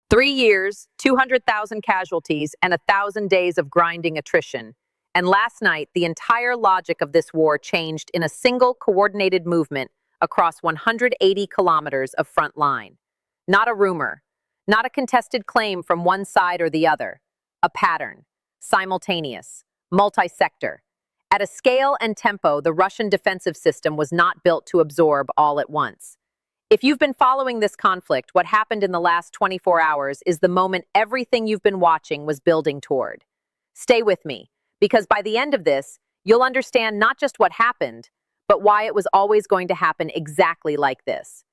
3 years, 200,000 casualties, and 1,000 days of grinding attrition. And last night, the entire logic of this war changed in a single coordinated movement across 180 kilometers of front line. Not a rumor, not a contested claim from one side or the other. A pattern, simultaneous, multi-sector. At a scale and tempo the Russian defensive system was not built to absorb all at once. If you've been following this conflict, what happened in the last 24 hours is the moment everything you've been watching was building toward. Stay with me, because by the end of this, you'll understand not just what happened, but why it was always going to happen exactly like this.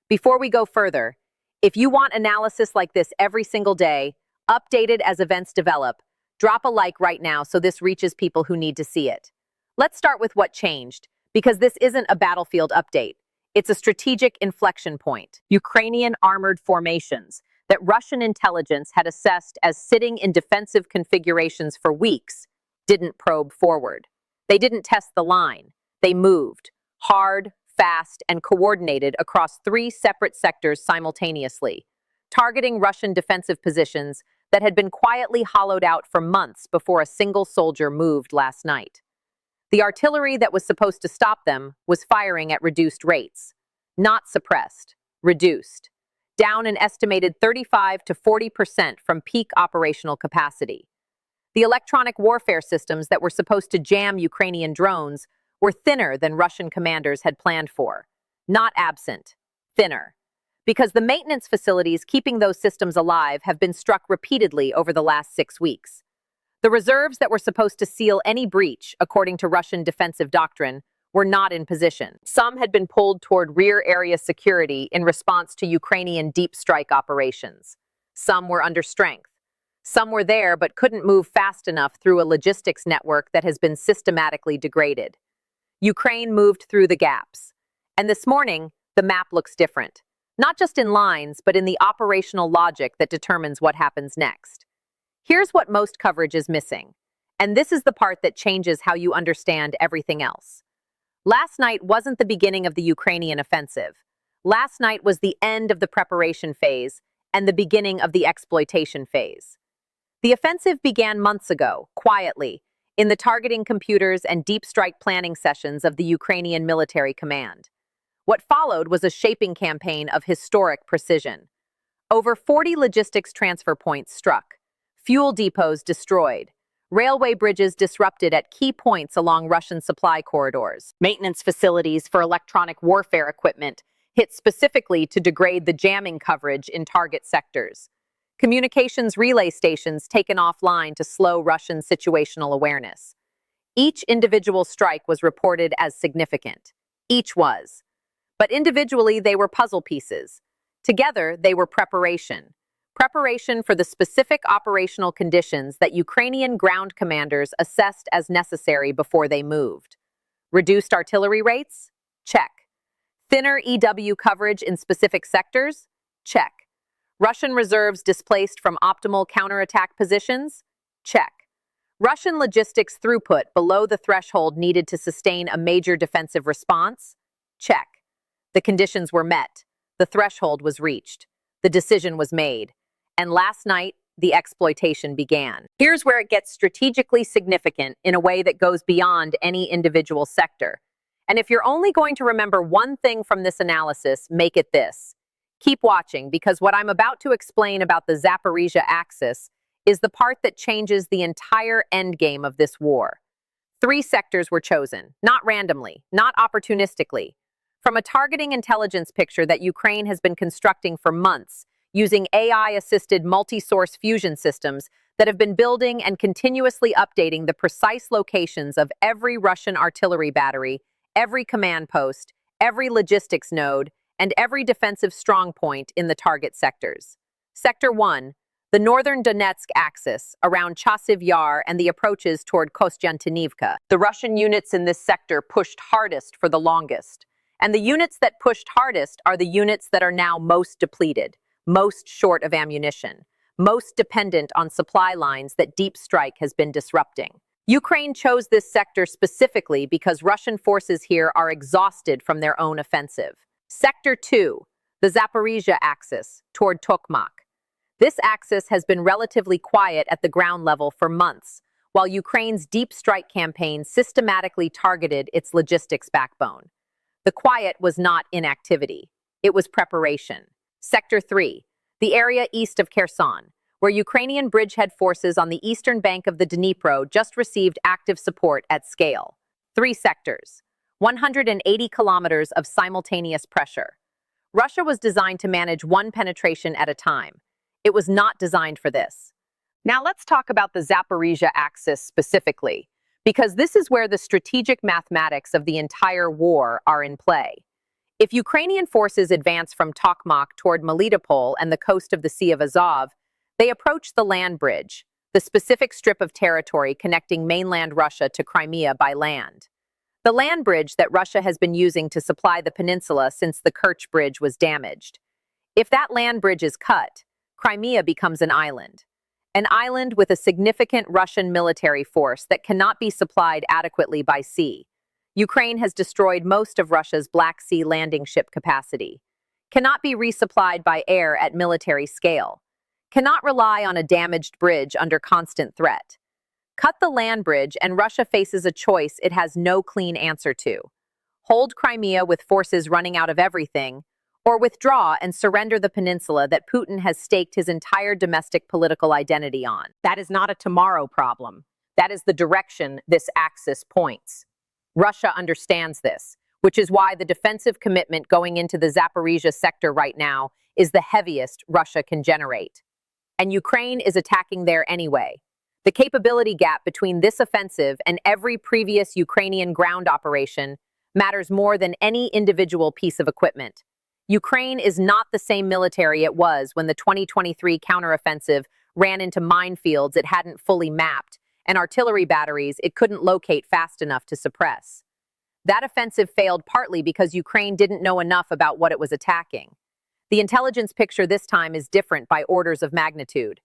Before we go further, if you want analysis like this every single day, updated as events develop, drop a like right now so this reaches people who need to see it. Let's start with what changed, because this isn't a battlefield update. It's a strategic inflection point. Ukrainian armored formations that Russian intelligence had assessed as sitting in defensive configurations for weeks didn't probe forward. They didn't test the line. They moved, hard, fast, and coordinated across 3 separate sectors simultaneously, targeting Russian defensive positions that had been quietly hollowed out for months before a single soldier moved last night. The artillery that was supposed to stop them was firing at reduced rates. Not suppressed, reduced. Down an estimated 35 to 40% from peak operational capacity. The electronic warfare systems that were supposed to jam Ukrainian drones were thinner than Russian commanders had planned for. Not absent, thinner. Because the maintenance facilities keeping those systems alive have been struck repeatedly over the last 6 weeks. The reserves that were supposed to seal any breach, according to Russian defensive doctrine, were not in position. Some had been pulled toward rear area security in response to Ukrainian deep strike operations. Some were under strength. Some were there but couldn't move fast enough through a logistics network that has been systematically degraded. Ukraine moved through the gaps. And this morning, the map looks different. Not just in lines, but in the operational logic that determines what happens next. Here's what most coverage is missing, and this is the part that changes how you understand everything else. Last night wasn't the beginning of the Ukrainian offensive. Last night was the end of the preparation phase and the beginning of the exploitation phase. The offensive began months ago, quietly, in the targeting computers and deep strike planning sessions of the Ukrainian military command. What followed was a shaping campaign of historic precision. Over 40 logistics transfer points struck. Fuel depots destroyed, railway bridges disrupted at key points along Russian supply corridors, maintenance facilities for electronic warfare equipment hit specifically to degrade the jamming coverage in target sectors, communications relay stations taken offline to slow Russian situational awareness. Each individual strike was reported as significant. Each was. But individually, they were puzzle pieces. Together, they were preparation. Preparation for the specific operational conditions that Ukrainian ground commanders assessed as necessary before they moved. Reduced artillery rates? Check. Thinner EW coverage in specific sectors? Check. Russian reserves displaced from optimal counterattack positions? Check. Russian logistics throughput below the threshold needed to sustain a major defensive response? Check. The conditions were met. The threshold was reached. The decision was made. And last night, the exploitation began. Here's where it gets strategically significant in a way that goes beyond any individual sector. And if you're only going to remember one thing from this analysis, make it this. Keep watching, because what I'm about to explain about the Zaporizhzhia axis is the part that changes the entire endgame of this war. 3 sectors were chosen, not randomly, not opportunistically. From a targeting intelligence picture that Ukraine has been constructing for months, using AI-assisted multi-source fusion systems that have been building and continuously updating the precise locations of every Russian artillery battery, every command post, every logistics node, and every defensive strongpoint in the target sectors. Sector 1, the northern Donetsk axis, around Chasiv Yar and the approaches toward Kostyantynivka. The Russian units in this sector pushed hardest for the longest. And the units that pushed hardest are the units that are now most depleted, most short of ammunition, most dependent on supply lines that deep strike has been disrupting. Ukraine chose this sector specifically because Russian forces here are exhausted from their own offensive. Sector 2, the Zaporizhzhia axis, toward Tokmak. This axis has been relatively quiet at the ground level for months, while Ukraine's deep strike campaign systematically targeted its logistics backbone. The quiet was not inactivity. It was preparation. Sector 3, the area east of Kherson, where Ukrainian bridgehead forces on the eastern bank of the Dnipro just received active support at scale. 3 sectors, 180 kilometers of simultaneous pressure. Russia was designed to manage one penetration at a time. It was not designed for this. Now let's talk about the Zaporizhzhia axis specifically, because this is where the strategic mathematics of the entire war are in play. If Ukrainian forces advance from Tokmak toward Melitopol and the coast of the Sea of Azov, they approach the land bridge, the specific strip of territory connecting mainland Russia to Crimea by land. The land bridge that Russia has been using to supply the peninsula since the Kerch Bridge was damaged. If that land bridge is cut, Crimea becomes an island with a significant Russian military force that cannot be supplied adequately by sea. Ukraine has destroyed most of Russia's Black Sea landing ship capacity, cannot be resupplied by air at military scale, cannot rely on a damaged bridge under constant threat. Cut the land bridge and Russia faces a choice it has no clean answer to. Hold Crimea with forces running out of everything, or withdraw and surrender the peninsula that Putin has staked his entire domestic political identity on. That is not a tomorrow problem. That is the direction this axis points. Russia understands this, which is why the defensive commitment going into the Zaporizhzhia sector right now is the heaviest Russia can generate. And Ukraine is attacking there anyway. The capability gap between this offensive and every previous Ukrainian ground operation matters more than any individual piece of equipment. Ukraine is not the same military it was when the 2023 counteroffensive ran into minefields it hadn't fully mapped and artillery batteries it couldn't locate fast enough to suppress. That offensive failed partly because Ukraine didn't know enough about what it was attacking. The intelligence picture this time is different by orders of magnitude.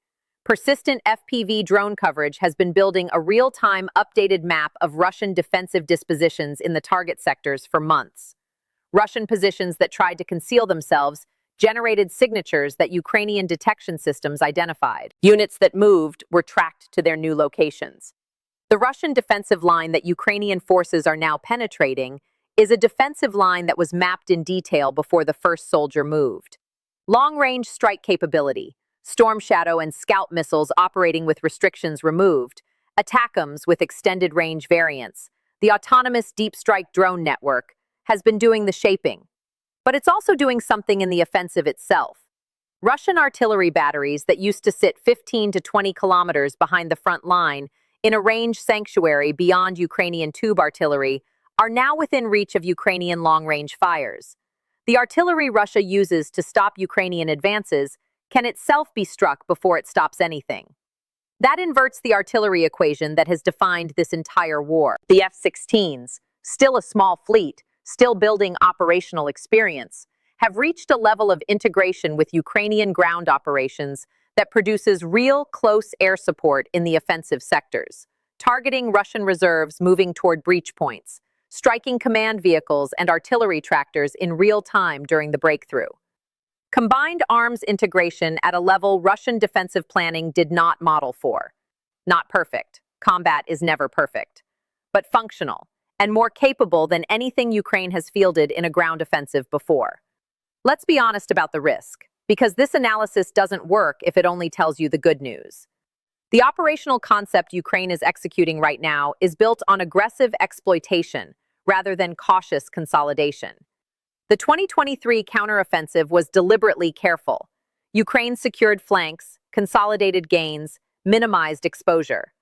Persistent FPV drone coverage has been building a real-time updated map of Russian defensive dispositions in the target sectors for months. Russian positions that tried to conceal themselves generated signatures that Ukrainian detection systems identified. Units that moved were tracked to their new locations. The Russian defensive line that Ukrainian forces are now penetrating is a defensive line that was mapped in detail before the first soldier moved. Long-range strike capability, Storm Shadow and Scout missiles operating with restrictions removed, ATACMS with extended range variants, the autonomous deep strike drone network has been doing the shaping. But it's also doing something in the offensive itself. Russian artillery batteries that used to sit 15 to 20 kilometers behind the front line in a range sanctuary beyond Ukrainian tube artillery are now within reach of Ukrainian long-range fires. The artillery Russia uses to stop Ukrainian advances can itself be struck before it stops anything. That inverts the artillery equation that has defined this entire war. The F-16s, still a small fleet, still building operational experience, have reached a level of integration with Ukrainian ground operations that produces real close air support in the offensive sectors, targeting Russian reserves moving toward breach points, striking command vehicles and artillery tractors in real time during the breakthrough. Combined arms integration at a level Russian defensive planning did not model for. Not perfect. Combat is never perfect. But functional, and more capable than anything Ukraine has fielded in a ground offensive before. Let's be honest about the risk, because this analysis doesn't work if it only tells you the good news. The operational concept Ukraine is executing right now is built on aggressive exploitation rather than cautious consolidation. The 2023 counteroffensive was deliberately careful. Ukraine secured flanks, consolidated gains, minimized exposure.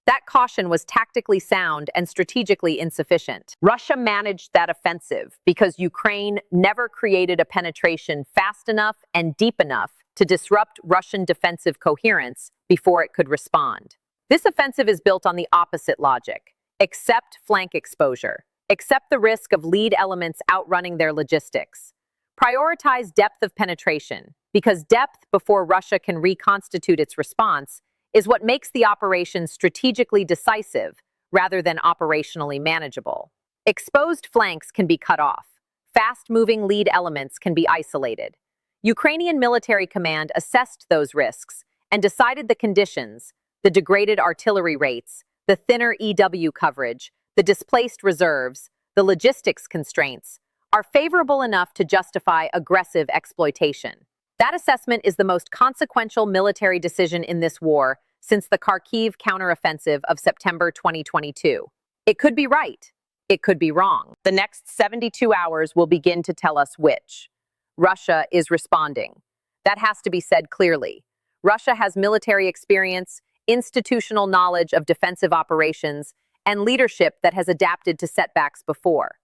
That caution was tactically sound and strategically insufficient. Russia managed that offensive because Ukraine never created a penetration fast enough and deep enough to disrupt Russian defensive coherence before it could respond. This offensive is built on the opposite logic. Accept flank exposure. Accept the risk of lead elements outrunning their logistics. Prioritize depth of penetration, because depth before Russia can reconstitute its response is what makes the operation strategically decisive rather than operationally manageable. Exposed flanks can be cut off. Fast-moving lead elements can be isolated. Ukrainian military command assessed those risks and decided the conditions, the degraded artillery rates, the thinner EW coverage, the displaced reserves, the logistics constraints, are favorable enough to justify aggressive exploitation. That assessment is the most consequential military decision in this war since the Kharkiv counteroffensive of September 2022. It could be right. It could be wrong. The next 72 hours will begin to tell us which. Russia is responding. That has to be said clearly. Russia has military experience, institutional knowledge of defensive operations, and leadership that has adapted to setbacks before.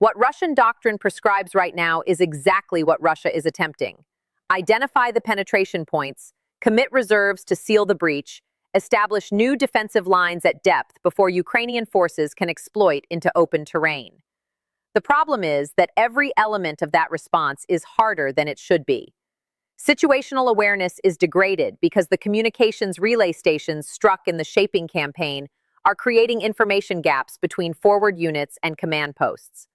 What Russian doctrine prescribes right now is exactly what Russia is attempting. Identify the penetration points, commit reserves to seal the breach, establish new defensive lines at depth before Ukrainian forces can exploit into open terrain. The problem is that every element of that response is harder than it should be. Situational awareness is degraded because the communications relay stations struck in the shaping campaign are creating information gaps between forward units and command posts.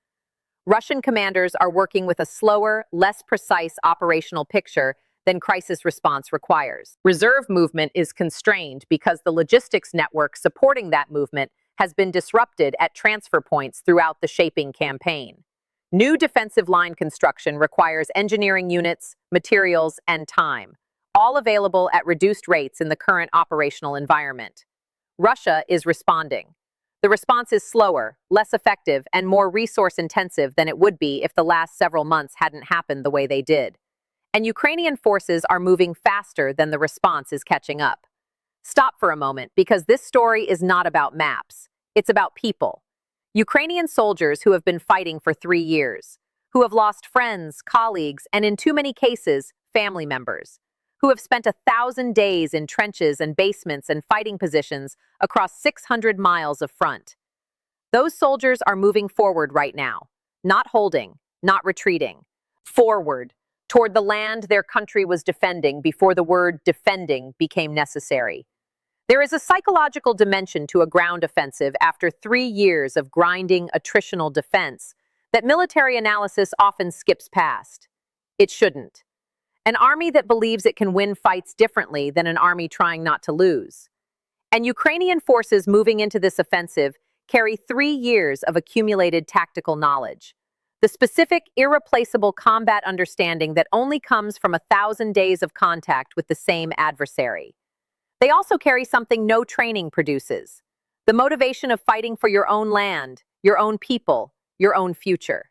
Russian commanders are working with a slower, less precise operational picture than crisis response requires. Reserve movement is constrained because the logistics network supporting that movement has been disrupted at transfer points throughout the shaping campaign. New defensive line construction requires engineering units, materials, and time, all available at reduced rates in the current operational environment. Russia is responding. The response is slower, less effective, and more resource-intensive than it would be if the last several months hadn't happened the way they did. And Ukrainian forces are moving faster than the response is catching up. Stop for a moment, because this story is not about maps. It's about people. Ukrainian soldiers who have been fighting for 3 years, who have lost friends, colleagues, and in too many cases, family members, who have spent 1,000 days in trenches and basements and fighting positions across 600 miles of front. Those soldiers are moving forward right now, not holding, not retreating, forward, toward the land their country was defending before the word defending became necessary. There is a psychological dimension to a ground offensive after 3 years of grinding attritional defense that military analysis often skips past. It shouldn't. An army that believes it can win fights differently than an army trying not to lose. And Ukrainian forces moving into this offensive carry 3 years of accumulated tactical knowledge. The specific, irreplaceable combat understanding that only comes from 1,000 days of contact with the same adversary. They also carry something no training produces: the motivation of fighting for your own land, your own people, your own future.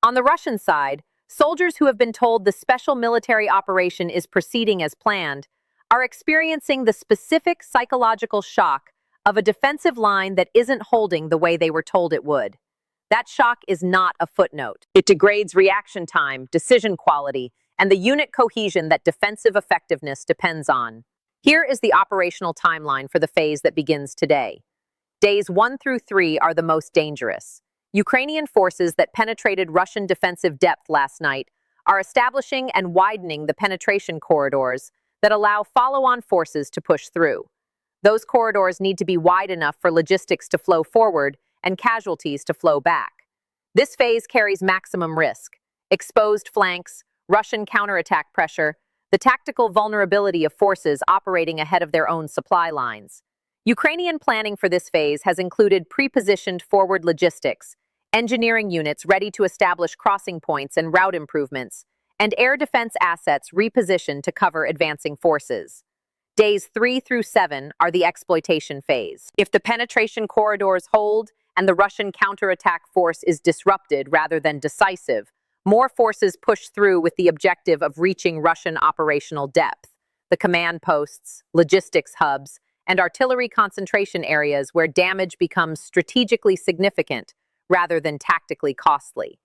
On the Russian side, soldiers who have been told the special military operation is proceeding as planned are experiencing the specific psychological shock of a defensive line that isn't holding the way they were told it would. That shock is not a footnote. It degrades reaction time, decision quality, and the unit cohesion that defensive effectiveness depends on. Here is the operational timeline for the phase that begins today. Days 1 through 3 are the most dangerous. Ukrainian forces that penetrated Russian defensive depth last night are establishing and widening the penetration corridors that allow follow-on forces to push through. Those corridors need to be wide enough for logistics to flow forward and casualties to flow back. This phase carries maximum risk: exposed flanks, Russian counterattack pressure, the tactical vulnerability of forces operating ahead of their own supply lines. Ukrainian planning for this phase has included pre-positioned forward logistics, engineering units ready to establish crossing points and route improvements, and air defense assets repositioned to cover advancing forces. Days 3 through 7 are the exploitation phase. If the penetration corridors hold and the Russian counterattack force is disrupted rather than decisive, more forces push through with the objective of reaching Russian operational depth, the command posts, logistics hubs, and artillery concentration areas where damage becomes strategically significant rather than tactically costly.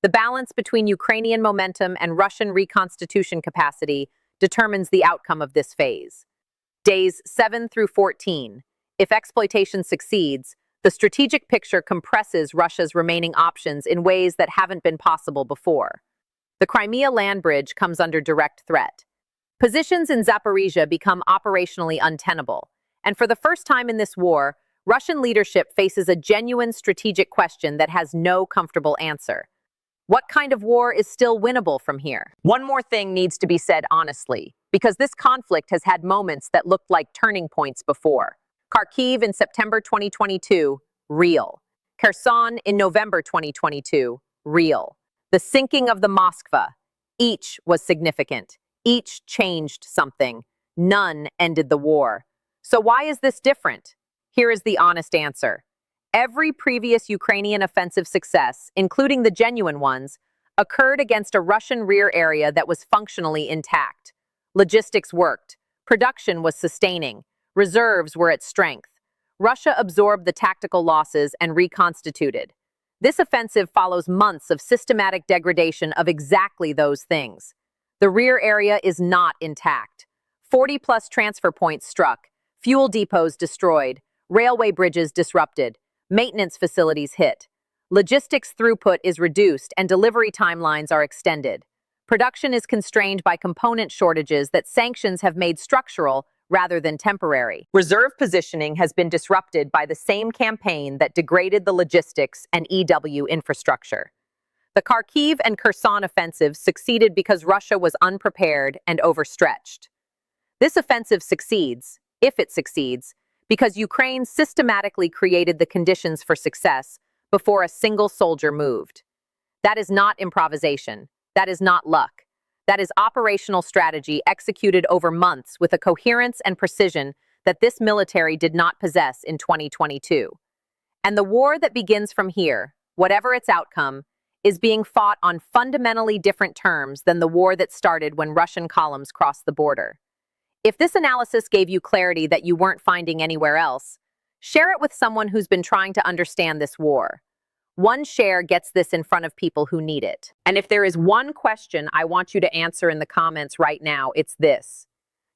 The balance between Ukrainian momentum and Russian reconstitution capacity determines the outcome of this phase. Days 7 through 14. If exploitation succeeds, the strategic picture compresses Russia's remaining options in ways that haven't been possible before. The Crimea land bridge comes under direct threat. Positions in Zaporizhzhia become operationally untenable, and for the first time in this war, Russian leadership faces a genuine strategic question that has no comfortable answer. What kind of war is still winnable from here? One more thing needs to be said honestly, because this conflict has had moments that looked like turning points before. Kharkiv in September 2022, real. Kherson in November 2022, real. The sinking of the Moskva, each was significant. Each changed something. None ended the war. So why is this different? Here is the honest answer. Every previous Ukrainian offensive success, including the genuine ones, occurred against a Russian rear area that was functionally intact. Logistics worked. Production was sustaining. Reserves were at strength. Russia absorbed the tactical losses and reconstituted. This offensive follows months of systematic degradation of exactly those things. The rear area is not intact. 40-plus transfer points struck, fuel depots destroyed, railway bridges disrupted, maintenance facilities hit. Logistics throughput is reduced and delivery timelines are extended. Production is constrained by component shortages that sanctions have made structural rather than temporary. Reserve positioning has been disrupted by the same campaign that degraded the logistics and EW infrastructure. The Kharkiv and Kherson offensives succeeded because Russia was unprepared and overstretched. This offensive succeeds, if it succeeds, because Ukraine systematically created the conditions for success before a single soldier moved. That is not improvisation. That is not luck. That is operational strategy executed over months with a coherence and precision that this military did not possess in 2022. And the war that begins from here, whatever its outcome, is being fought on fundamentally different terms than the war that started when Russian columns crossed the border. If this analysis gave you clarity that you weren't finding anywhere else, share it with someone who's been trying to understand this war. One share gets this in front of people who need it. And if there is one question I want you to answer in the comments right now, it's this.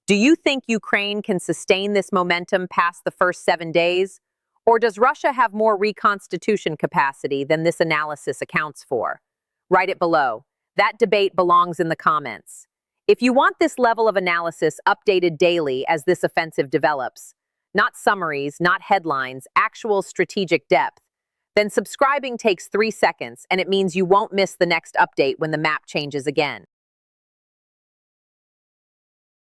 Do you think Ukraine can sustain this momentum past the first 7 days? Or does Russia have more reconstitution capacity than this analysis accounts for? Write it below. That debate belongs in the comments. If you want this level of analysis updated daily as this offensive develops, not summaries, not headlines, actual strategic depth, then subscribing takes 3 seconds and it means you won't miss the next update when the map changes again.